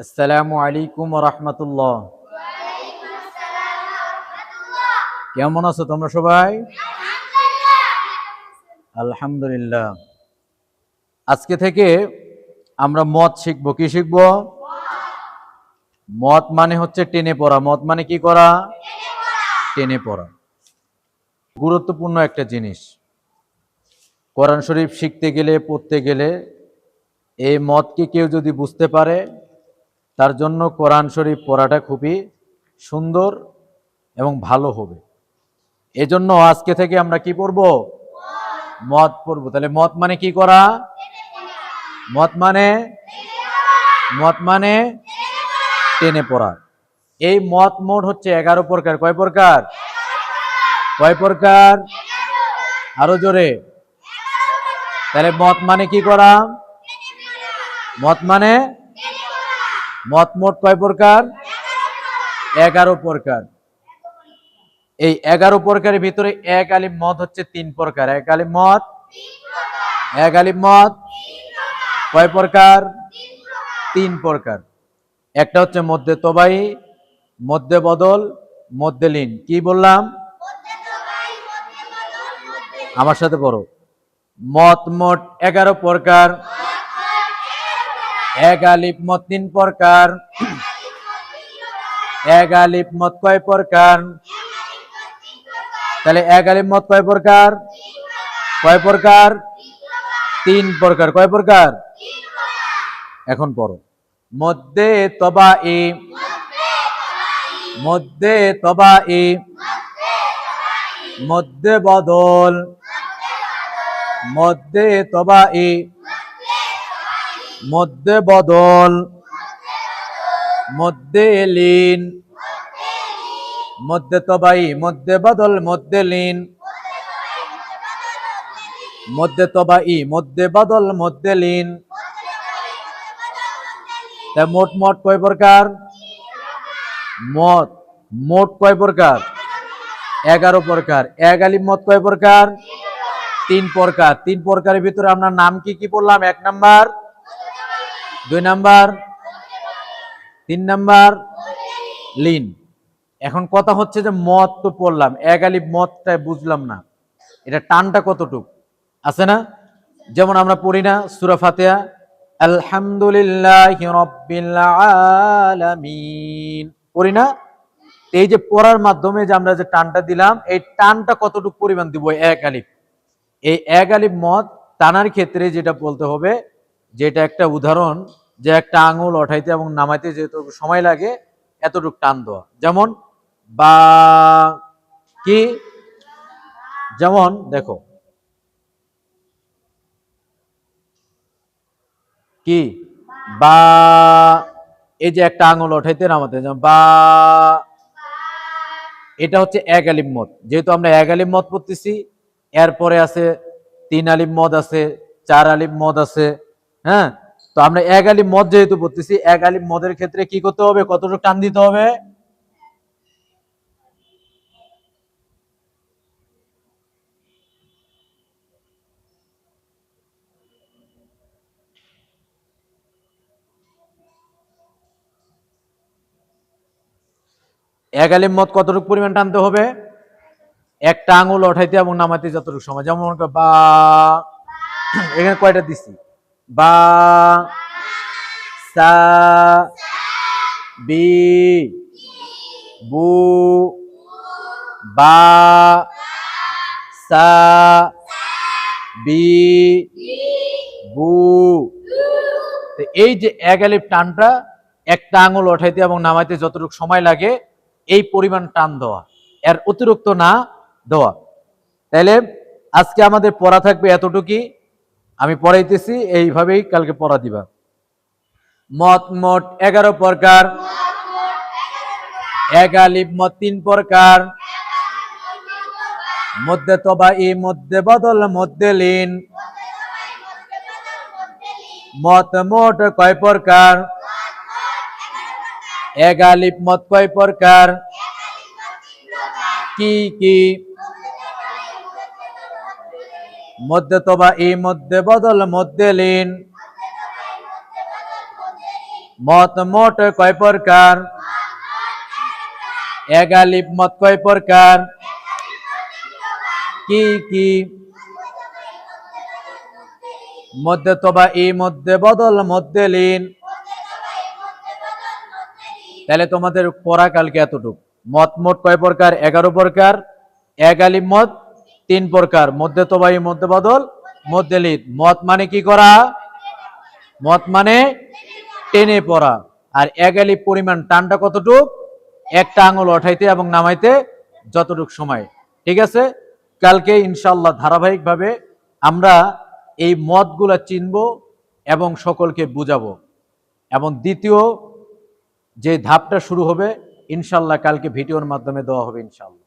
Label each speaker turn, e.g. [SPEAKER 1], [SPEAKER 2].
[SPEAKER 1] আসসালামু আলাইকুম ওয়া রাহমাতুল্লাহ। কেমন আছো তোমরা সবাই? আলহামদুলিল্লাহ। আজকে থেকে আমরা মত শিখবো। কি শিখবো? মত মানে হচ্ছে টেনে পড়া। মত মানে কি করা? টেনে পড়া। গুরুত্বপূর্ণ একটা জিনিস। কোরআন শরীফ শিখতে গেলে, পড়তে গেলে এই মতকে কেউ যদি বুঝতে পারে, তার জন্য কোরআন শরীফ পড়াটা খুবই সুন্দর এবং ভালো হবে। এজন্য আজকে থেকে আমরা কি পড়ব? মত পড়ব। তাহলে মত মানে কি করা? মত মানে টেনে পড়া। এই মত মোট হচ্ছে 11 প্রকার। কয় প্রকার? কয় প্রকার? আরো জোরে। তাহলে মত মানে কি করা? মত মানে মত মোট কয় প্রকার? 11 প্রকার। এই 11 প্রকারের ভিতরে এক আলিফ মত হচ্ছে 3 প্রকার। এক আলিফ মত কয় প্রকার? 3 প্রকার। একটা হচ্ছে মধ্যে তবাই, মধ্যে বদল, মধ্যে লীন। কি বললাম? আমার সাথে পড়ো। মত মোট 11 প্রকার। এক আলিফ মত 3 প্রকার। এক আলিফ মত কয় প্রকার? তাহলে এক আলিফ মত কয় প্রকার? কয় প্রকার? 3 প্রকার। কয় প্রকার? এখন পড়ো। মধ্যে তবাই, মধ্যে তবাই, মধ্যে বদল, মধ্যে তবাই, মধ্যে বদল, মধ্যে লীন, মধ্যে তবাই, মধ্যে বদল, মধ্যে লীন, মধ্যে তবাই, মধ্যে বদল, মধ্যে লীন। মোট মোট কয় প্রকার? মত মোট কয় প্রকার? 11 প্রকার। এক আলিফ মত কয় প্রকার? 3 প্রকার। 3 প্রকারের ভিতরে আমরা নাম কি কি পড়লাম? 1 নাম্বার, 2 নাম্বার, 3 নাম্বার লীন। এখন কথা হচ্ছে যে মত তো পড়লাম, এক আলিফ মতটা বুঝলাম না, এটা টানটা কতটুক আছে না? যেমন আমরা পড়ি না সূরা ফাতিহা, আলহামদুলিল্লাহি রাব্বিল আলামিন, পড়ি না? এই যে পড়ার মাধ্যমে যে আমরা যে টানটা দিলাম, এই টানটা কতটুক পরিমাণ দিব? এক আলিফ। এই এক আলিফ মত টানার ক্ষেত্রে যেটা বলতে হবে, যেটা একটা উদাহরণ, যে একটা আঙুল ওঠাইতে এবং নামাইতে যেটুকু সময় লাগে এতটুক টান দেওয়া। যেমন বা, কি? যেমন দেখো, কি? বা, এই যে একটা আঙুল ওঠাইতে নামাতে, যেমন বা, এটা হচ্ছে এক আলিফ মত। যেহেতু আমরা এক আলিফ মত পড়তেছি, এরপরে আছে 3 আলিফ মদ আছে, 4 আলিফ মদ আছে। হ্যাঁ, তো আমরা এক আলিফ মদ যেহেতু পড়তেছি, এক আলিফ মদের ক্ষেত্রে কি করতে হবে? কতটুকু টান দিতে হবে? এক আলিফ মদ কতটুকু পরিমাণ টানতে হবে? একটা আঙুল ওঠাইতে এবং নামাইতে যতটুকু সময়। যেমন বা, এখানে কয়টা দিছি? বা, সা, বি, বু, বা, সা, বি, বু। এই যে এক আলিফ টানটা একটা আঙুল ওঠাইতে এবং নামাইতে যতটুকু সময় লাগে, এই পরিমাণ টান দেওয়া, এর অতিরিক্ত না দেওয়া। তাইলে আজকে আমাদের পড়া থাকবে এতটুকুই। আমি পড়াইতেছি, এইভাবেই কালকে পড়া দিবা। মত মোট 11 প্রকার। এক আলিফ মত 3 প্রকার। মধ্যে তবাই, মধ্যে বদল, মধ্যে লীন। মত মোট কয় প্রকার? এক আলিফ মত কয় প্রকার? কি কি? মধ্যে তবাই, মধ্যে বদল, মধ্যে লীন। মত মোট কয় প্রকার? এক আলিফ মত কয় প্রকার? কি কি? মধ্যে তবা ই, মধ্যে বদল, মধ্যে লীন। তাহলে তোমাদের পড়া কালকে এতটুকু। মত মোট কয় প্রকার? 11 প্রকার। এক আলিফ মত 3 প্রকার, মধ্যে তবা ই, মধ্যে বদল, মধ্যে লীন। মত মানে কি করা? মত মানে টেনে পড়া। আর এক আলিফ পরিমাণ টানটা কতটুক? একটা আঙুল ওঠাইতে এবং নামাইতে যতটুক সময়। ঠিক আছে, কালকে ইনশাআল্লাহ ধারাবাহিকভাবে আমরা এই মতগুলা চিনব এবং সকলকে বুঝাবো। এবং দ্বিতীয় যে ধাপটা শুরু হবে ইনশাআল্লাহ কালকে ভিডিওর মাধ্যমে দেওয়া হবে ইনশাআল্লাহ।